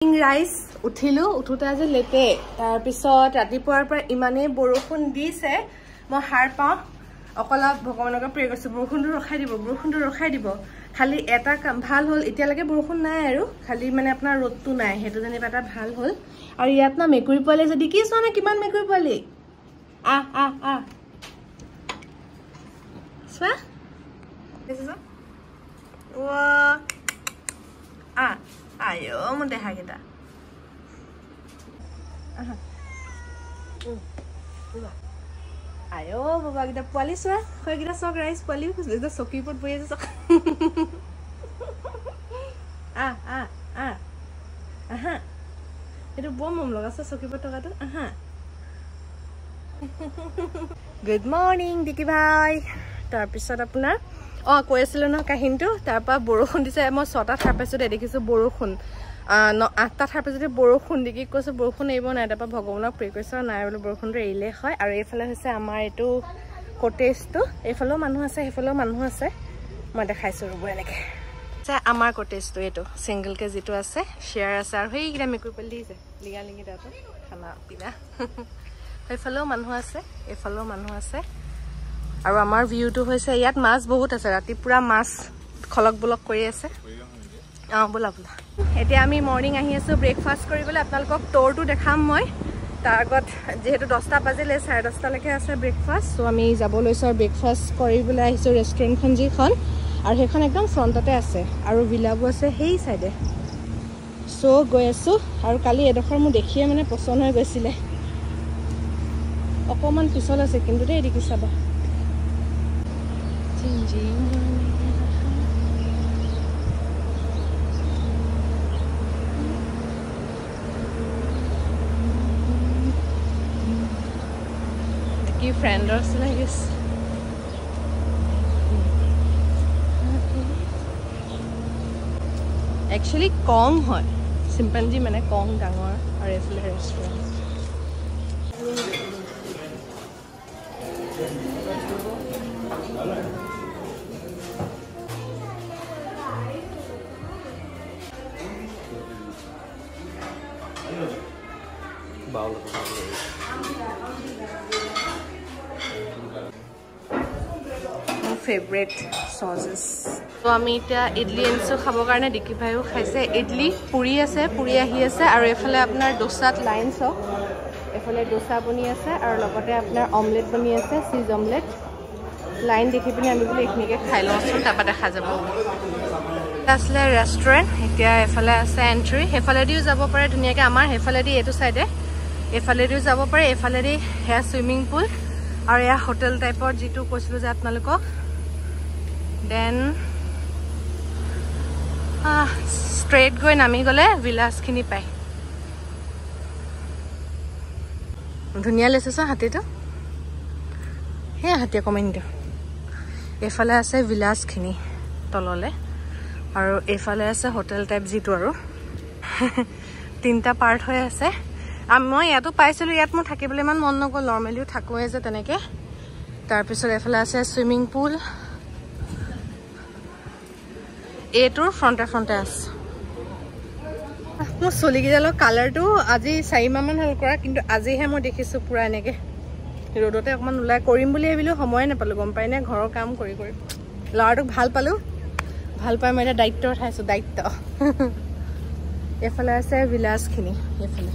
ৰাইজ উঠিলো উঠোতে আজি লেটে তাৰ পিছত ৰাতিপুৱাৰ পৰা ইমানে বৰষুণ দিছে মই হাৰ পাও অকলা ভগৱানক প্ৰে কৰিছো বৰষুণটো ৰখাই দিব খালি এটা কাম ভাল হল এতিয়া লাগে বৰষুণ নাই আৰু খালি মানে আপোনাৰ ৰ'দটো নাই হেতু জানি পাটা ভাল হল আৰু ইয়াত না মেকুৰী পোৱালে যদি কি সোনা কিমান মেকুৰী পোৱালে আ স্বা দেখিছো ওয়া ayo mau deh kita ayo baba kita polis wa kau kita sok rice polis kita soki pot boy sok itu bom loga soki pot toka tu good morning diki bhai tar pisot apunar কৈ আছিল ন কাহিনটো তাৰপা বৰষুণ দিছে মই 6টা থাৰ পাইছো দেখিছো বৰষুণ 8টা থাৰ পাইছো বৰষুণ দেখি কৈছো বৰষুণ এইব নাই তাৰপা ভগৱানক প্ৰে কৰিছো নাই বলে বৰষুণটো এৰিলে হয় আৰু এইফালে হৈছে আমাৰ এটো কটেজটো এইফালেও মানুহ আছে সেইফালেও মানুহ আছে মই দেখাইছো ৰব এনেকে আমাৰ কটেজটো এটো সিঙ্গল কে যেটো আছে শেয়াৰ আছে আৰু হেইকিটা মেকুৰী পলি দিছে লিগা লিগি দাটো খানা পিনা সেইফালেও মানুহ আছে এইফালেও মানুহ আছে আৰু আমাৰ ভিউটো হৈছে ইয়াত মাছ বহুত আছে ৰাতি পুৰা মাছ খলক বলক কৰি আছে বলা বলা এতিয়া আমি মৰ্নিং আহি আছো ব্ৰেকফাষ্ট কৰিবলৈ আপোনালোকক টৰটো দেখাম মই তাৰ আগত যেহেতু 10টা বাজিলে 10:30 লৈকে আছে ব্ৰেকফাষ্ট সো আমি যাব লৈছো ব্ৰেকফাষ্ট কৰিবলৈ আহিছো ৰেষ্টুৰেণ্টখন যিখন আৰু সেইখন একদম ফ্ৰণ্টতে আছে আৰু ভিলাবো আছে হেই সাইডে সো গৈ আছো আৰু কালি এডখৰ মই দেখিয়ে মানে পছন্দ হৈ গৈছিলে অকমান পিছল আছে কিন্তু দেই দেখি চাবা frienders like this actually kong hoy chimpanzee mane kong dangor are efle restaurant favorite sauces so আমি এটা ইডলি এনসো খাব কাৰণে দেখি ভাইও খাইছে ইডলি পুৰি আছে পুৰি আহি আছে আৰু এফালে আপোনাৰ ডোসাত লাইনছ এফালে ডোসা বনি আছে আৰু লগতে আপোনাৰ অমলেট বনি আছে চিজ অমলেট লাইন দেখি পিনে আমি বলে এখনিকে খাই লওঁচোন তাপা দেখা যাব আসলে ৰেষ্টুৰেণ্ট এতিয়া এফালে আছে এন্ট্ৰি হেফালে দিও যাব পাৰে ধুনিয়াকে আমাৰ হেফালে দি এটো সাইডে এফালে দিও যাব পাৰে এফালে দি হে সুইমিং পুল আৰু এয়া হোটেল টাইপৰ যেটো কৈছিলো যে আপোনালোকক then straight গৈ নামি গলে ভিলাজ খিনি পাই ধুনিয়া লেছেছ হাতেটো হে হাতে কমেন্ট এফালে আছে ভিলাজ খিনি তললে আৰু এফালে আছে হোটেল টাইপ যেটো আৰু তিনটা পাৰ্ট হৈ আছে মই ইয়াতো পাইছিলো ইয়াত মই থাকিবলৈ মান মন নগল নৰমালিও থাকোৱে যে তেনেকে তাৰ পিছত এফালে আছে সুইমিং পুল এটোৰ ফ্ৰণ্টে আছে মই চলি গিজালৰ কালাৰটো আজি 4 মাহ মান হল কৰা কিন্তু আজিহে মই দেখিছো পুৰা এনেকে ৰ'দতে অকমান উলাই কৰিম বুলি ভাবিলো সময় নাপালো গম পাইনে ঘৰৰ কাম কৰি লাৰটো ভাল পালো ভাল পাই মই এটা দায়িত্ব উঠাইছো দায়িত্ব এফালে আছে ভিলাজ খিনি এফালে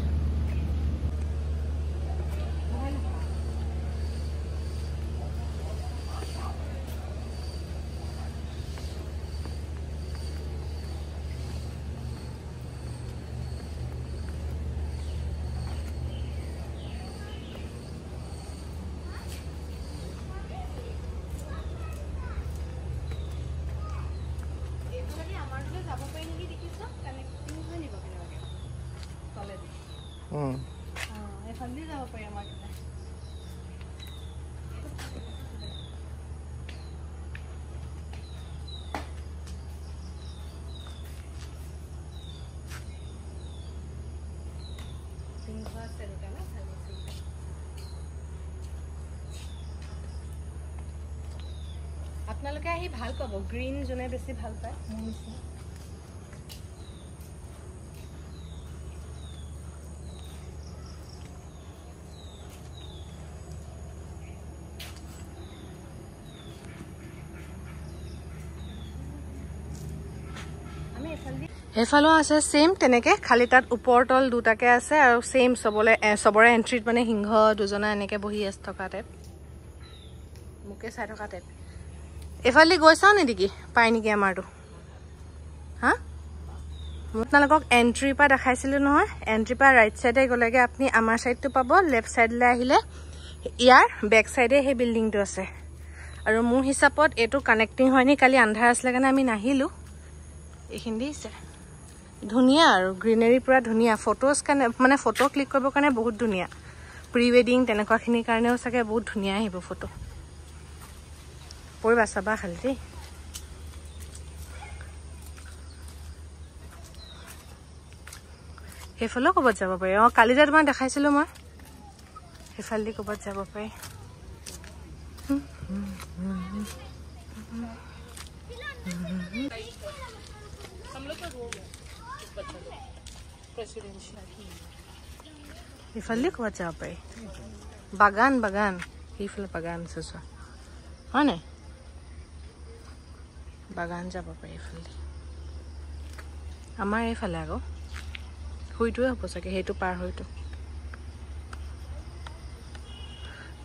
আপোনালোকে আহি ভাল পাব গ্ৰীন জনে বেছি ভাল পায় এফালো আছে সেম তেনেকে খালি তাত ওপৰ তল দুটাকে আছে আৰু সেম সবৰে এন্ট্ৰিত মানে সিংহ দুজনা এনেকে বহি আছে থকা টাইপ মুকে চাই থকা টাইপ এফালি গৈছাও নেকি পাই নেকি আমাৰটো হা মই আপোনালোকক এন্ট্ৰি পা দেখাইছিলো নহয় এন্ট্ৰি পা ৰাইট সাইডে গলেগে আপুনি আমাৰ সাইডটো পাব লেফট সাইডলে আহিলে ইয়াৰ বেক সাইডে হে বিল্ডিংটো আছে আৰু মোৰ হিচাপত এটো কানেক্টিং হয়নি কালি আন্ধাৰ আছিল কাৰণে আমি নাহিলো এইখিনি দিছে ধুনিয়া আৰু গ্ৰীনাৰী পুৰা ধুনিয়া ফটোজ কাৰণে মানে ফটো ক্লিক কৰিব কাৰণে বহুত ধুনিয়া প্ৰি ওয়েডিং তেনেকুৱাখিনি কাৰণেও চাগে বহুত ধুনিয়া আহিব ফটো পৰিবা চাবা খালি হেফালে ক'বাত যাব পাৰি কালি যে তোমাক দেখাইছিলো মই হেফালে ক'বাত যাব পাৰি ইফালে ক'বাত যাব পাৰি বাগান ইফালে বাগান আছে হয় নাই বাগান যাব পাৰি ইফালে আমাৰ এইফালে আকৌ হইটোৱে হ'ব চাগে সেইটো পাৰ হইটো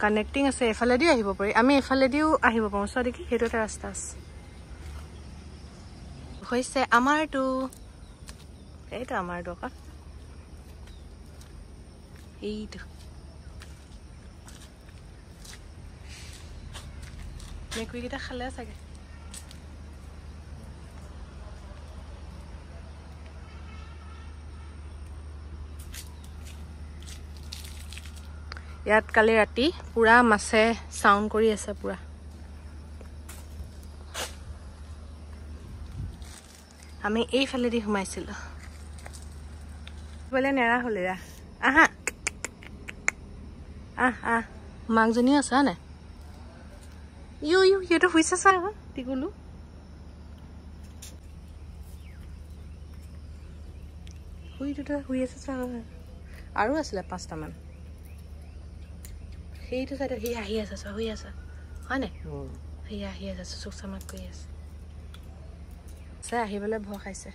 কানেক্টিং আছে এফালে দি আহিব পাৰি আমি এফালে দিও আহিব পাৰো সো দেখি হেটো এটা ৰাস্তা আছে হৈছে আমাৰটো এইটো আমাৰটো কা এইটো মেকুৰী কিটা খালে চাগে ইয়াত কালি ৰাতি পুৰা মাছে সাউন্ড কৰি আছে পুৰা আমি এই ফালে দি ঘুমাইছিলো বলে নেৰা হলিৰা আহা মাংজনী আছে না ইউ ইটো হুইছে চা টিকুলু হুইটো হুই আছে চা আৰু আছিল পাঁচটা মান সেইটো সাইডে হি আহি আছে সব হুই আছে হয় না হি আহি আছে সুখ সামাক কই আছে সে আহিবলে ভ খাইছে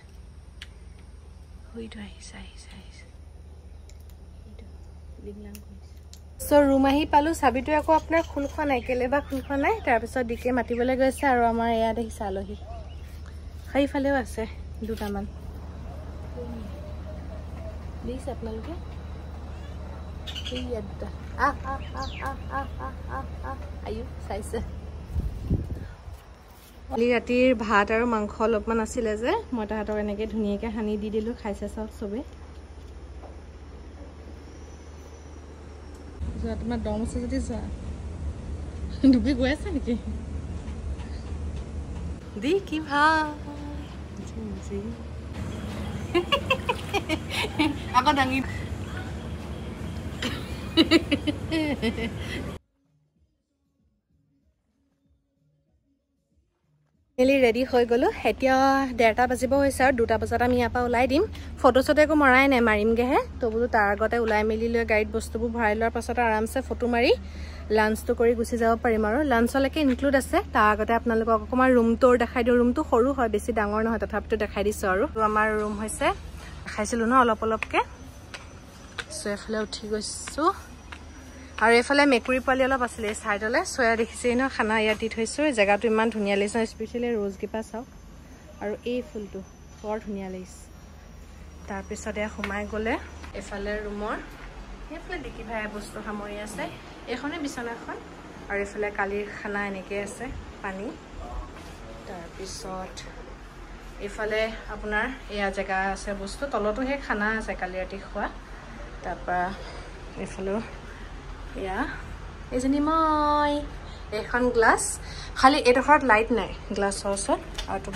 হুইটো আহিছে এইটো বিগলাং কইছে সো রুম আহি পালো চাবিটো আকৌ আপোনাৰ খুলখোৱা নাই কেলেবা খুলখোৱা নাই তাৰ পিছত দিকে মাতিবলে গৈছে আৰু আমাৰ এয়া দেখিছে আলহী খাইফালেও আছে দুটামান দিছে আপোনালোকে ইয়াদা আয়ু চাইছে কালি ৰাতিৰ ভাত আৰু মাংস অলপমান আছিলে যে মই তাহাঁতক এনেকে ধুনীয়াকে হানি দি দিলো খাইছে চবে তোমাৰ দম আছে যদি যা ডুবি গৈ আছে নেকি দি কি ভাল আকৌ ডাঙি মেলি ৰেডি হৈ গলো এতিয়া 1:30 বাজিব হৈছে আৰু 2টা বজাত আমি ইয়াৰ পৰা ওলাই দিম ফটো চটো একো মৰাই নাই মাৰিমগেহে তো বোলো তাৰ আগতে ওলাই মেলি লৈ গাড়ীত বস্তুবোৰ ভৰাই লোৱাৰ পাছত আৰামছে ফটো মাৰি লাঞ্চটো কৰি গুচি যাব পাৰিম আৰু লাঞ্চলৈকে ইনক্লুড আছে তাৰ আগতে আপোনালোকক অকমান ৰুম টুৰ দেখাই দিওঁ ৰুমটো সৰু হয় বেছি ডাঙৰ নহয় তথাপিতো দেখাই দিছো আৰু আমাৰ ৰুম হৈছে দেখাইছিলো ন অলপকে সো এফালে উঠি গৈছো আৰু এফালে মেকুৰী পালি অলপ আছিলে সাইডলে সয়া দেখিছে ন খানা ইয়াত দি থৈছো জায়গাটো ইমান ধুনিয়া লাগিছে স্পেশালি ৰ'জ গিপা চাও আৰু এই ফুলটো বৰ ধুনিয়া লাগিছে তাৰ পিছতে সোমাই গলে এফালে ৰুমৰ এফালে দেখি ভাই বস্তু সামৰি আছে এখনে বিছনাখন আৰু এফালে কালিৰ খানা এনেকে আছে পানী তাৰ পিছত এফালে আপোনাৰ এয়া জায়গা আছে বস্তু তলতো হে খানা আছে কালি ৰাতি খোৱা তাৰপা এফালে ইয়া এজনী মই এখন গ্লাস খালি এডোখৰত লাইট নাই গ্লাছৰ ওচৰত আৰু তো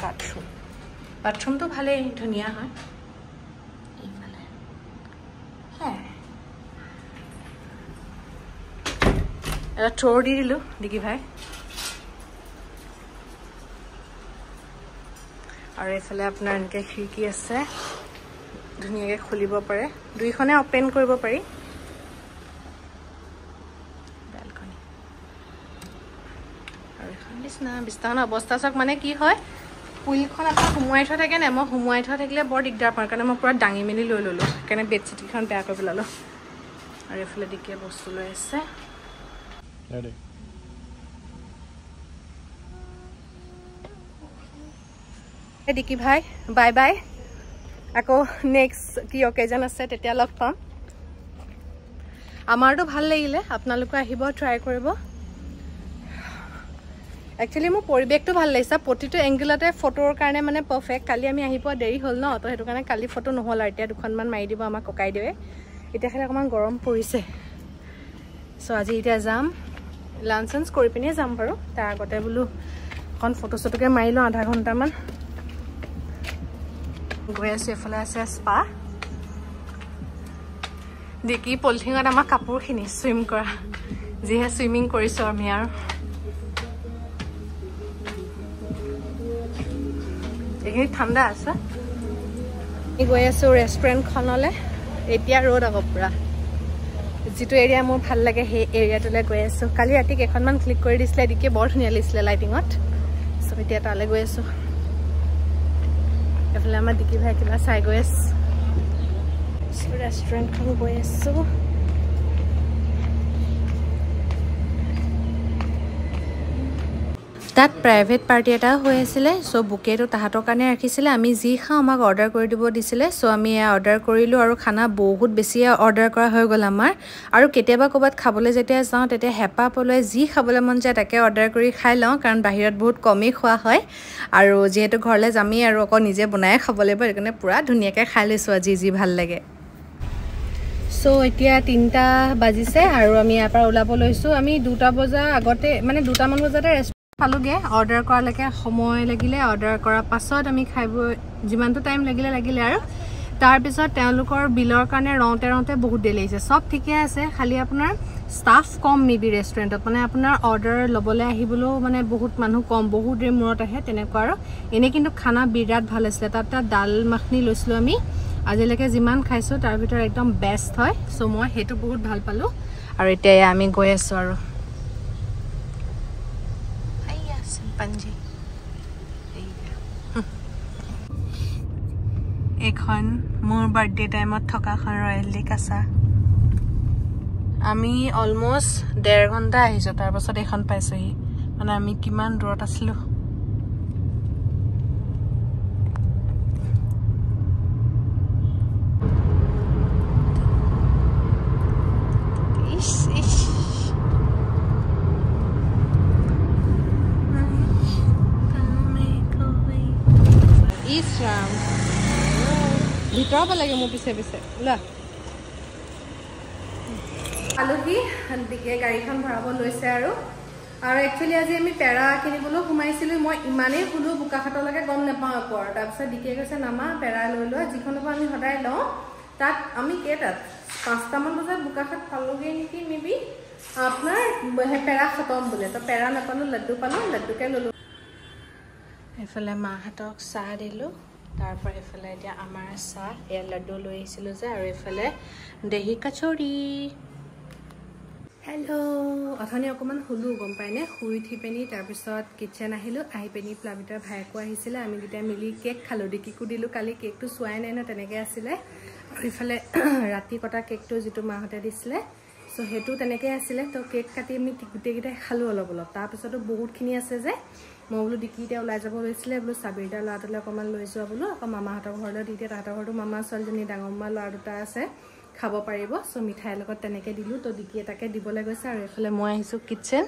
বাথৰুমটো ভালে ধুনিয়া হয় এইফালে হ্যাঁ এটা ট্ৰ'ৰ দি দিলো দেখি ভাই আৰু এফালে আপোনাৰ এনেকে খিৰিকী আছে ধুনিয়াকে খুলিব পাৰে দুইখনে ওপেন কৰিব পাৰি বিছনা অৱস্থা চাওক মানে কি হয় পুলখন আপোনাৰ সোমোৱাই থোৱা থাকে নে মই সোমোৱাই থোৱা থাকিলে বৰ দিগদাৰ পাওঁ কাৰণে মই পুৰা দাঙি মেলি লৈ ল'লোঁ সেইকাৰণে বেডশ্বীটকেইখন বেয়া কৰি পেলালোঁ আৰু এইফালে দিকে বস্তু লৈ আছে দিকি ভাই বাই বাই আকৌ নেক্সট কি অকেজন আছে তেতিয়া লগ পাম আমাৰতো ভাল লাগিলে আপোনালোকে আহিব ট্ৰাই কৰিব একচুৱেলি মোৰ পৰিৱেশটো ভাল লাগিছে প্ৰতিটো এংগেলতে ফটোৰ কাৰণে মানে পাৰফেক্ট কালি আমি আহি পোৱা দেৰি হ'ল ন তো সেইটো কাৰণে কালি ফটো নহ'ল আৰু এতিয়া দুখনমান মাৰি দিব আমাক ককাই দেৱে এতিয়া খালি অকণমান গৰম পৰিছে চ' আজি এতিয়া যাম লাঞ্চ চাঞ্চ কৰি পিনে যাম বাৰু তাৰ আগতে বোলো অকণ ফটো চটোকে মাৰি লওঁ আধা ঘণ্টামান গৈ আছোঁ এইফালে আছে স্পা দেখি পলিথিঙত আমাৰ কাপোৰখিনি চুইম কৰা যিহে চুইমিং কৰিছোঁ আমি আৰু এইখিনি ঠাণ্ডা আছে গৈ আছোঁ ৰেষ্টুৰেণ্টখনলৈ এতিয়া ৰ'দ আকৌ পূৰা যিটো এৰিয়া মোৰ ভাল লাগে সেই এৰিয়াটোলৈ গৈ আছোঁ কালি ৰাতি কেইখনমান ক্লিক কৰি দিছিলে এদিকে বৰ ধুনীয়া লাগিছিলে লাইটিঙত চ' এতিয়া তালৈ গৈ আছোঁ এইফালে আমাৰ দিকি ভাই কিবা চাই গৈ আছোঁ ৰেষ্টুৰেণ্টখন গৈ আছোঁ তাত প্ৰাইভেট পাৰ্টি এটা হৈ আছিলে চ' বুকেটো তাহাঁতৰ কাৰণে ৰাখিছিলে আমি যি খাওঁ আমাক অৰ্ডাৰ কৰি দিব দিছিলে চ' আমি এয়া অৰ্ডাৰ কৰিলোঁ আৰু খানা বহুত বেছি অৰ্ডাৰ কৰা হৈ গ'ল আমাৰ আৰু কেতিয়াবা ক'ৰবাত খাবলৈ যেতিয়া যাওঁ তেতিয়া হেঁপাহ পলুৱাই যি খাবলৈ মন যায় তাকে অৰ্ডাৰ কৰি খাই লওঁ কাৰণ বাহিৰত বহুত কমেই খোৱা হয় আৰু যিহেতু ঘৰলৈ যামেই আৰু আকৌ নিজে বনাই খাব লাগিব সেইকাৰণে পূৰা ধুনীয়াকৈ খাই লৈছোঁ আজি যি ভাল লাগে চ' এতিয়া 3টা বাজিছে আৰু আমি ইয়াৰ পৰা ওলাব লৈছোঁ আমি 2টা বজা আগতে মানে 2টামান বজাতে পালোঁগৈ অৰ্ডাৰ কৰালৈকে সময় লাগিলে অৰ্ডাৰ কৰাৰ পাছত আমি খাব যিমানটো টাইম লাগিলে আৰু তাৰপিছত তেওঁলোকৰ বিলৰ কাৰণে ৰওঁতে বহুত দেৰি লাগিছে চব ঠিকে আছে খালি আপোনাৰ ষ্টাফ কম মেবি ৰেষ্টুৰেণ্টত মানে আপোনাৰ অৰ্ডাৰ ল'বলৈ আহিবলৈও মানে বহুত মানুহ কম বহুত দেৰি মূৰত আহে তেনেকুৱা আৰু এনেই কিন্তু খানা বিৰাট ভাল আছিলে তাত দাল মাখনি লৈছিলোঁ আমি আজিলৈকে যিমান খাইছোঁ তাৰ ভিতৰত একদম বেষ্ট হয় চ' মই সেইটো বহুত ভাল পালোঁ আৰু এতিয়া আমি গৈ আছোঁ আৰু পাঞ্জি এইখন মোৰ বাৰ্থডে টাইমত থকাখন ৰয়েল কাছা আমি অলমষ্ট 1.5 ঘণ্টা আহিছোঁ তাৰপাছত এইখন পাইছোঁহি মানে আমি কিমান দূৰত আছিলোঁ ভিতৰৰ পৰা লাগে মোৰ পিছে ওলা আলহী দিকে গাড়ীখন ভৰাব লৈছে আৰু একচুৱেলি আজি আমি পেৰা কিনিবলৈ সোমাইছিলোঁ মই ইমানেই শুলো বোকাখাটলৈকে গম নাপাওঁ আকৌ আৰু তাৰপিছত দিকে কৈছে নামা পেৰা লৈ লোৱা যিখনৰ পৰা আমি সদায় লওঁ তাত আমি কেইটাত 5টামান বজাত বোকাখাট পালোগৈ নেকি মেবি আপোনাৰ পেৰা খতম বোলে তো পেৰা নাপালোঁ লাড্ডু পালোঁ লাড্ডুকে ল'লোঁ এইফালে মাহঁতক চাহ দিলোঁ তাৰপৰা এইফালে এতিয়া আমাৰ চাহ এয়া লাড্ডু লৈ আহিছিলোঁ যে আৰু এইফালে দহি কচুৰি হেল্ল' অথনি অকণমান শুলোঁ গম পায়নে শুই উঠি পিনি তাৰপিছত কিটচেন আহিলোঁ আহি পিনি প্লাবিতাৰ ভায়েকো আহিছিলে আমি দুটাই মিলি কেক খালোঁ দিকিকো দিলোঁ কালি কেকটো চোৱাই নাই ন তেনেকৈ আছিলে আৰু ইফালে ৰাতি কটা কেকটো যিটো মাহঁতে দিছিলে চ' সেইটো তেনেকৈ আছিলে তো কেক কাটি আমি গোটেইকেইটাই খালোঁ অলপ তাৰপিছতো বহুতখিনি আছে যে মই বোলো দিকি এতিয়া ওলাই যাব লৈছিলে বোলো চাবিৰদা ল'ৰাটোলৈ অকণমান লৈ যোৱা বোলো আকৌ মামাহঁতৰ ঘৰলৈ দি দিয়ে তাহাঁতৰ ঘৰতো মামা ছোৱালীজনী ডাঙৰ মামা ল'ৰা দুটা আছে খাব পাৰিব চ' মিঠাইৰ লগত তেনেকৈ দিলোঁ তো দিকি এটাকে দিবলৈ গৈছে আৰু এইফালে মই আহিছোঁ কিটচেন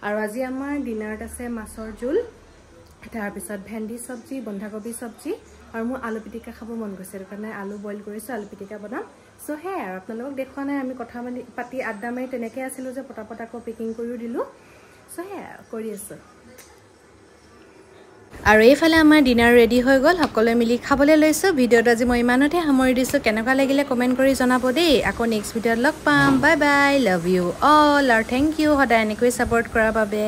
আৰু আজি আমাৰ ডিনাৰত আছে মাছৰ জোল তাৰপিছত ভেন্দি চব্জি বন্ধাকবি চব্জি আৰু মোৰ আলু পিটিকা খাব মন গৈছে সেইটো কাৰণে আলু বইল কৰিছোঁ আলু পিটিকা বনাম চ' সেয়াই আৰু আপোনালোকক দেখুওৱা নাই আমি কথা পাতি আড্ডা মাৰি তেনেকৈ আছিলোঁ যে পটাপট আকৌ পেকিং কৰিও দিলোঁ চ' সেয়াই কৰি আছোঁ আৰু এইফালে আমাৰ ডিনাৰ ৰেডি হৈ গ'ল সকলোৱে মিলি খাবলৈ লৈছোঁ ভিডিঅ'টো আজি মই ইমানতে সামৰি দিছোঁ কেনেকুৱা লাগিলে কমেণ্ট কৰি জনাব দেই আকৌ নেক্সট ভিডিঅ'ত লগ পাম bye bye love you all আৰু থেংক ইউ সদায় এনেকৈ ছাপোৰ্ট কৰাৰ বাবে